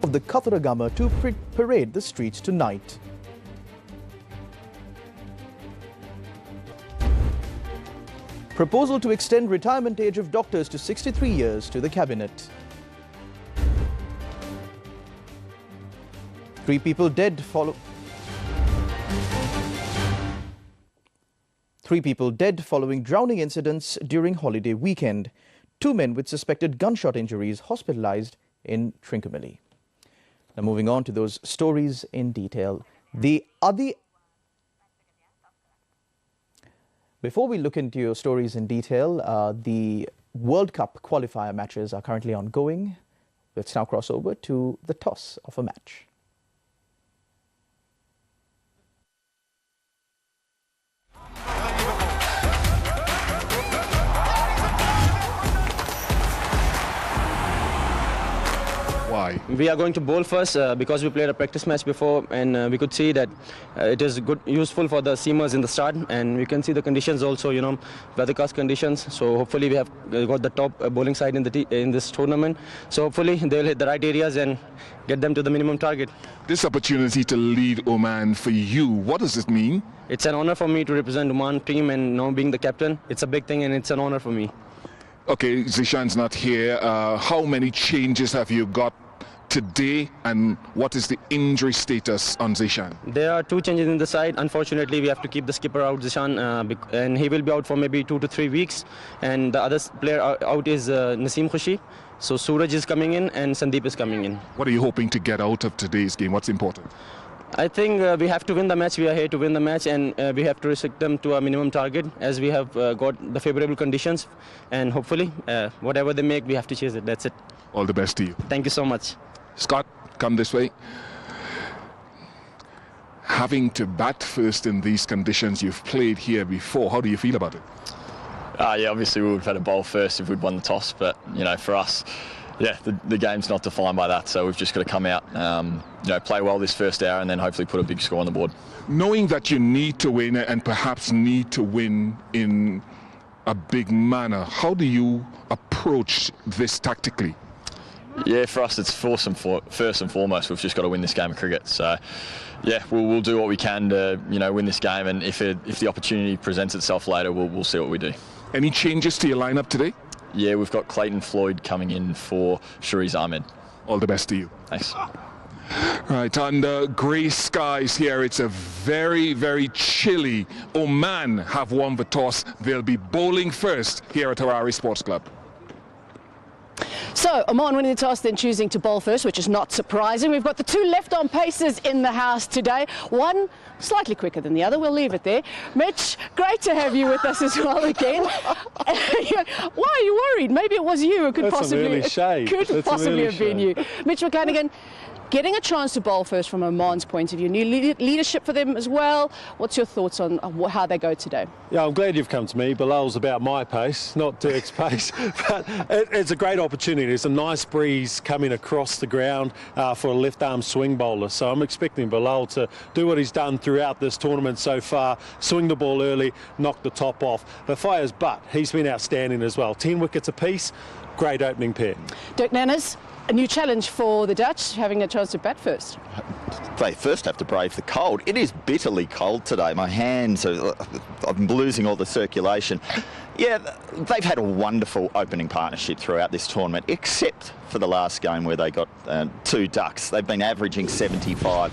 of the Katharagama to parade the streets tonight. Proposal to extend retirement age of doctors to 63 years to the Cabinet. Three people dead following drowning incidents during holiday weekend. Two men with suspected gunshot injuries hospitalized in Trincomalee. Now moving on to those stories in detail. Before we look into your stories in detail, the World Cup qualifier matches are currently ongoing. Let's now cross over to the toss of a match. Why? We are going to bowl first because we played a practice match before, and we could see that it is useful for the seamers in the start, and we can see the conditions also, weathercast conditions. So hopefully we have got the top bowling side in this tournament. So hopefully they'll hit the right areas and get them to the minimum target. This opportunity to lead Oman for you, what does it mean? It's an honor for me to represent Oman team, and now being the captain, it's a big thing and it's an honor for me. Okay, Zishan's not here. How many changes have you got today, and what is the injury status on Zishan? There are two changes in the side. Unfortunately, we have to keep the skipper out, Zishan, and he will be out for maybe 2 to 3 weeks. And the other player out is Naseem Khushi. So Suraj is coming in and Sandeep is coming in. What are you hoping to get out of today's game? What's important? I think we have to win the match. We are here to win the match, and we have to restrict them to a minimum target, as we have got the favorable conditions. And hopefully, whatever they make, we have to chase it. That's it. All the best to you. Thank you so much. Scott, come this way. Having to bat first in these conditions, you've played here before. How do you feel about it? Yeah, obviously we would have had a bowl first if we'd won the toss, but for us, yeah, the game's not defined by that, so we've just got to come out, play well this first hour and then hopefully put a big score on the board. Knowing that you need to win and perhaps need to win in a big manner, how do you approach this tactically? Yeah, for us it's first and foremost, we've just got to win this game of cricket. So, yeah, we'll do what we can to win this game, and if the opportunity presents itself later, we'll see what we do. Any changes to your lineup today? Yeah, we've got Clayton Floyd coming in for Shariz Ahmed. All the best to you. Thanks. Right, under grey skies here, it's a very, very chilly. Oman have won the toss. They'll be bowling first here at Harare Sports Club. So, Oman winning the toss, then choosing to bowl first, which is not surprising. We've got the two left-arm pacers in the house today. One slightly quicker than the other. We'll leave it there. Mitch, great to have you with us as well again. Why are you worried? Maybe it was you. It could possibly have been you. Mitch McCannigan, getting a chance to bowl first from Oman's point of view. New leadership for them as well. What's your thoughts on how they go today? Yeah, I'm glad you've come to me. Bilal's about my pace, not Dirk's pace. But it's a great opportunity. There's a nice breeze coming across the ground for a left-arm swing bowler. So I'm expecting Bilal to do what he's done throughout this tournament so far, swing the ball early, knock the top off. But Fire's butt, he's been outstanding as well. 10 wickets apiece, great opening pair. Dirk Nannes, a new challenge for the Dutch, having a chance to bat first. They first have to brave the cold. It is bitterly cold today. My hands I'm losing all the circulation. Yeah, they've had a wonderful opening partnership throughout this tournament, except for the last game where they got 2 ducks. They've been averaging 75.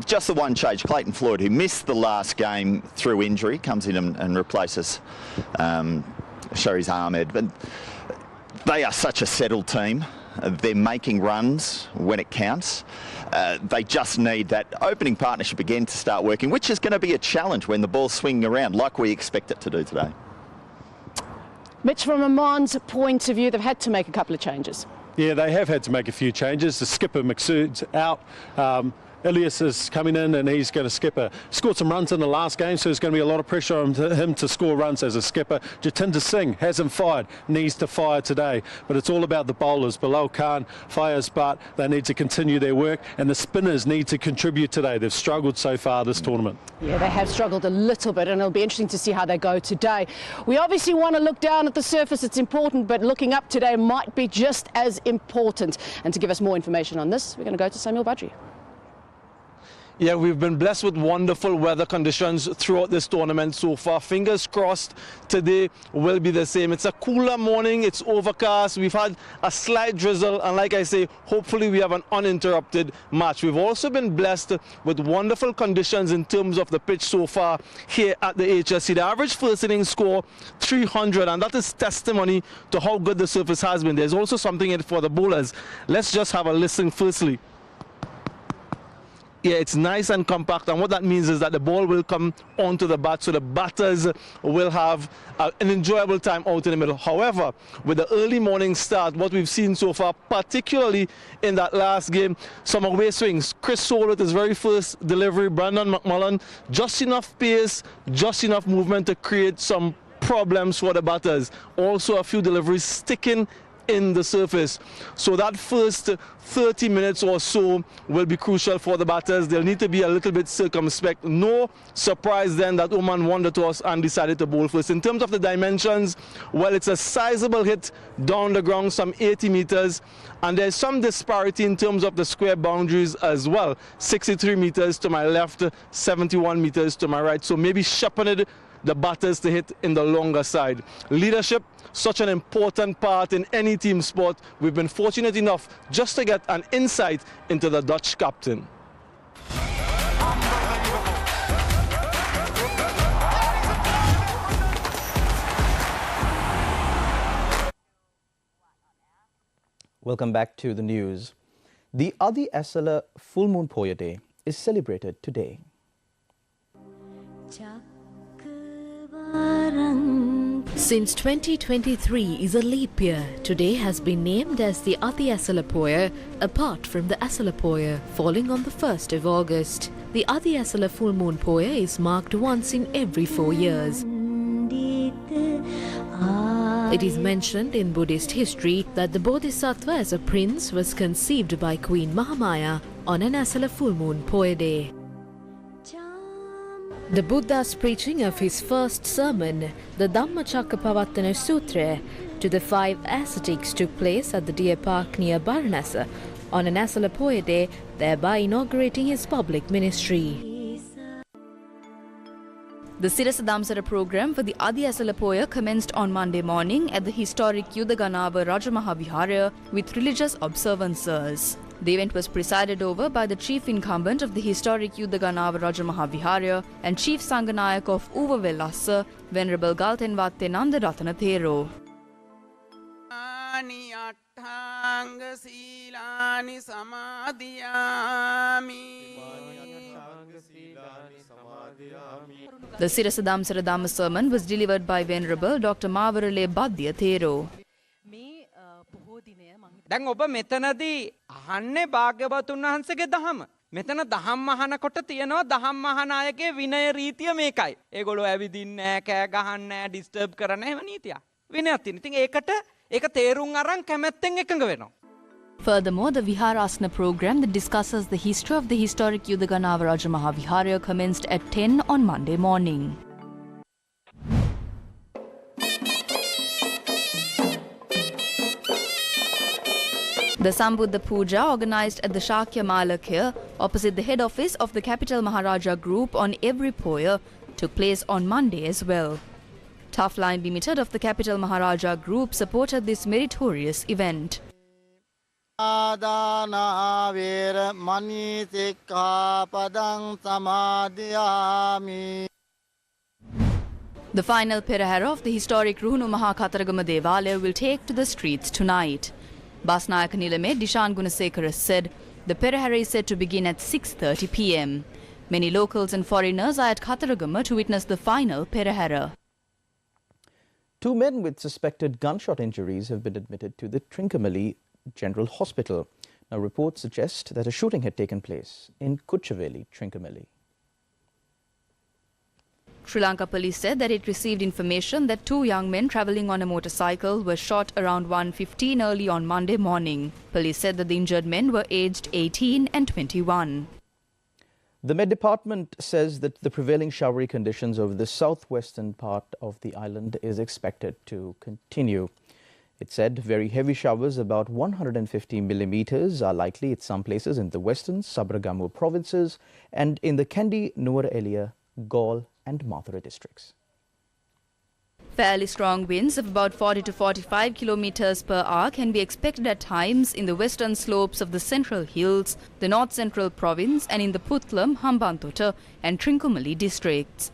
Just the one change, Clayton Floyd, who missed the last game through injury, comes in and replaces Shariz Ahmed. But they are such a settled team. They're making runs when it counts. They just need that opening partnership again to start working, which is going to be a challenge when the ball's swinging around like we expect it to do today. Mitch, from Oman's point of view, they've had to make a couple of changes. Yeah, they have had to make a few changes. The skipper Maqsood's out. Ilias is coming in and he's going to skipper. Scored some runs in the last game, so there's going to be a lot of pressure on him to score runs as a skipper. Jatinder Singh hasn't fired, needs to fire today. But it's all about the bowlers. Bilal Khan fires, but they need to continue their work. And the spinners need to contribute today. They've struggled so far this tournament. Yeah, they have struggled a little bit, and it'll be interesting to see how they go today. We obviously want to look down at the surface. It's important, but looking up today might be just as important. And to give us more information on this, we're going to go to Samuel Badri. Yeah, we've been blessed with wonderful weather conditions throughout this tournament so far. Fingers crossed today will be the same. It's a cooler morning, it's overcast, we've had a slight drizzle, and like I say, hopefully we have an uninterrupted match. We've also been blessed with wonderful conditions in terms of the pitch so far here at the HSC. The average first innings score 300, and that is testimony to how good the surface has been. There's also something in it for the bowlers. Let's just have a listen firstly. Yeah, it's nice and compact, and what that means is that the ball will come onto the bat, so the batters will have an enjoyable time out in the middle. However, with the early morning start, what we've seen so far, particularly in that last game, some away swings. Chris Soul with his very first delivery, Brandon McMullen, just enough pace, just enough movement to create some problems for the batters. Also a few deliveries sticking in the surface. So that first 30 minutes or so will be crucial for the batters. They'll need to be a little bit circumspect. No surprise then that Oman won the toss and decided to bowl first. In terms of the dimensions, well, it's a sizable hit down the ground, some 80 meters, and there's some disparity in terms of the square boundaries as well. 63 meters to my left, 71 meters to my right. So maybe shepherded the batters to hit in the longer side. Leadership, such an important part in any team sport. We've been fortunate enough just to get an insight into the Dutch captain. Welcome back to the news. The Adi Asala Full Moon Poya Day is celebrated today. Since 2023 is a leap year, today has been named as the Adi Asala Poya, apart from the Asala Poya, falling on the 1st of August. The Adi Asala Full Moon Poya is marked once in every 4 years. It is mentioned in Buddhist history that the Bodhisattva as a prince was conceived by Queen Mahamaya on an Asala Full Moon Poya Day. The Buddha's preaching of his first sermon, the Dhammacakkappavattana Sutra, to the 5 ascetics took place at the deer park near Varanasi on an Asala Poya Day, thereby inaugurating his public ministry. The Sirasa Damsara program for the Adi Asala Poya commenced on Monday morning at the historic Yudaganava Rajamahavihara with religious observances. The event was presided over by the chief incumbent of the historic Yudaganava Rajamahavihara and chief Sanganayak of Uvavelassa, Venerable Galtenvatte Nandaratana Thero. The Sirasa Damsara Dhamma sermon was delivered by Venerable Dr. Mavarale Badya Thero. දැන් ඔබ මෙතනදී අහන්නේ භාග්‍යවතුන් වහන්සේගේ දහම. මෙතන දහම් අහනකොට තියෙනවා දහම් අහන අයගේ විනය රීතිය මේකයි. ඒගොල්ලෝ ඇවිදින්නේ නැහැ, කෑ ගහන්නේ නැහැ, ඩිස්ටර්බ් කරන්නේ නැහැ නීතිය. විනයක් තියෙන. ඉතින් ඒක තේරුම් අරන් කැමැත්තෙන් එකඟ වෙනවා. Furthermore, the Viharasana program that discusses the history of the historic Yudaganava Rajamahavihara commenced at 10 on Monday morning. The Sambuddha Puja, organised at the Shakya Malak here, opposite the head office of the Capital Maharaja Group on every Poya, took place on Monday as well. Tough Line Limited of the Capital Maharaja Group supported this meritorious event. The final Perahera of the historic Ruhunu Mahakataragama Devalaya will take to the streets tonight. Basnayaka Nilame Dishan Gunasekara said the Perahera is set to begin at 6:30 p.m. Many locals and foreigners are at Kataragama to witness the final Perahera. 2 men with suspected gunshot injuries have been admitted to the Trincomalee General Hospital. Now, reports suggest that a shooting had taken place in Kuchaveli, Trincomalee. Sri Lanka police said that it received information that two young men travelling on a motorcycle were shot around 1:15 early on Monday morning. Police said that the injured men were aged 18 and 21. The Met Department says that the prevailing showery conditions over the southwestern part of the island is expected to continue. It said very heavy showers, about 150 millimeters, are likely at some places in the western Sabaragamu provinces and in the Kandy, Nuwara Eliya, Galle and Mathura districts. Fairly strong winds of about 40 to 45 kilometers per hour can be expected at times in the western slopes of the Central Hills, the North Central Province and in the Puttlam, Hambantota and Trincomalee districts.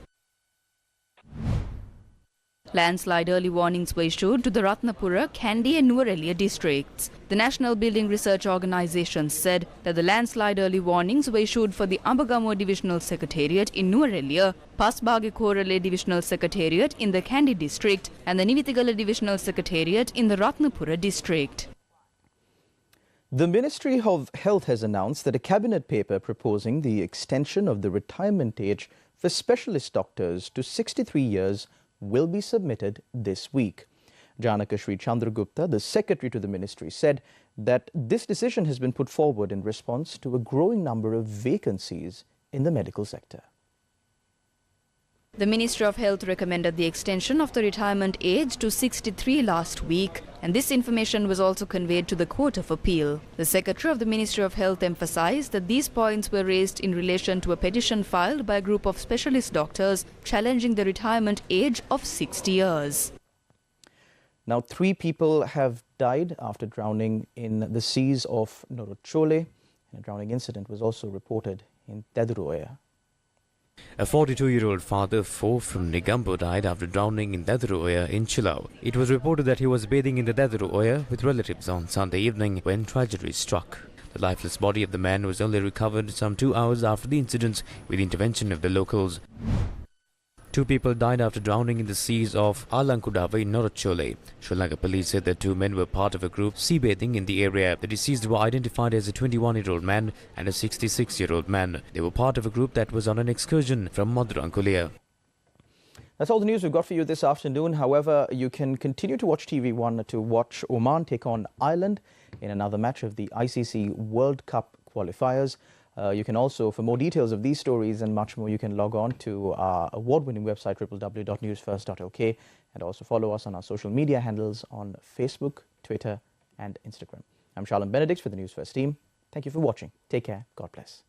Landslide early warnings were issued to the Ratnapura, Kandy and Nuwara Eliya districts. The National Building Research Organisation said that the landslide early warnings were issued for the Ambagamo Divisional Secretariat in Nuwara Eliya, Pasbage Korale Divisional Secretariat in the Kandy district and the Nivitigala Divisional Secretariat in the Ratnapura district. The Ministry of Health has announced that a cabinet paper proposing the extension of the retirement age for specialist doctors to 63 years will be submitted this week. Janaka Sri Chandragupta, the secretary to the ministry, said that this decision has been put forward in response to a growing number of vacancies in the medical sector. The Ministry of Health recommended the extension of the retirement age to 63 last week, and this information was also conveyed to the Court of Appeal. The Secretary of the Ministry of Health emphasized that these points were raised in relation to a petition filed by a group of specialist doctors challenging the retirement age of 60 years. Now, 3 people have died after drowning in the seas of Norochole. A drowning incident was also reported in Teduroya. A 42-year-old father of 4 from Negombo died after drowning in Teduroya in Chilau. It was reported that he was bathing in the Teduroya with relatives on Sunday evening when tragedy struck. The lifeless body of the man was only recovered some 2 hours after the incident with the intervention of the locals. 2 people died after drowning in the seas of Alankudava in Norochole. Sri Lanka police said that 2 men were part of a group sea bathing in the area. The deceased were identified as a 21-year-old man and a 66-year-old man. They were part of a group that was on an excursion from Madurankulia. That's all the news we've got for you this afternoon. However, you can continue to watch TV1 to watch Oman take on Ireland in another match of the ICC World Cup qualifiers. You can also, for more details of these stories and much more, you can log on to our award-winning website, www.newsfirst.lk, and also follow us on our social media handles on Facebook, Twitter, and Instagram. I'm Shalom Benedict for the News First team. Thank you for watching. Take care. God bless.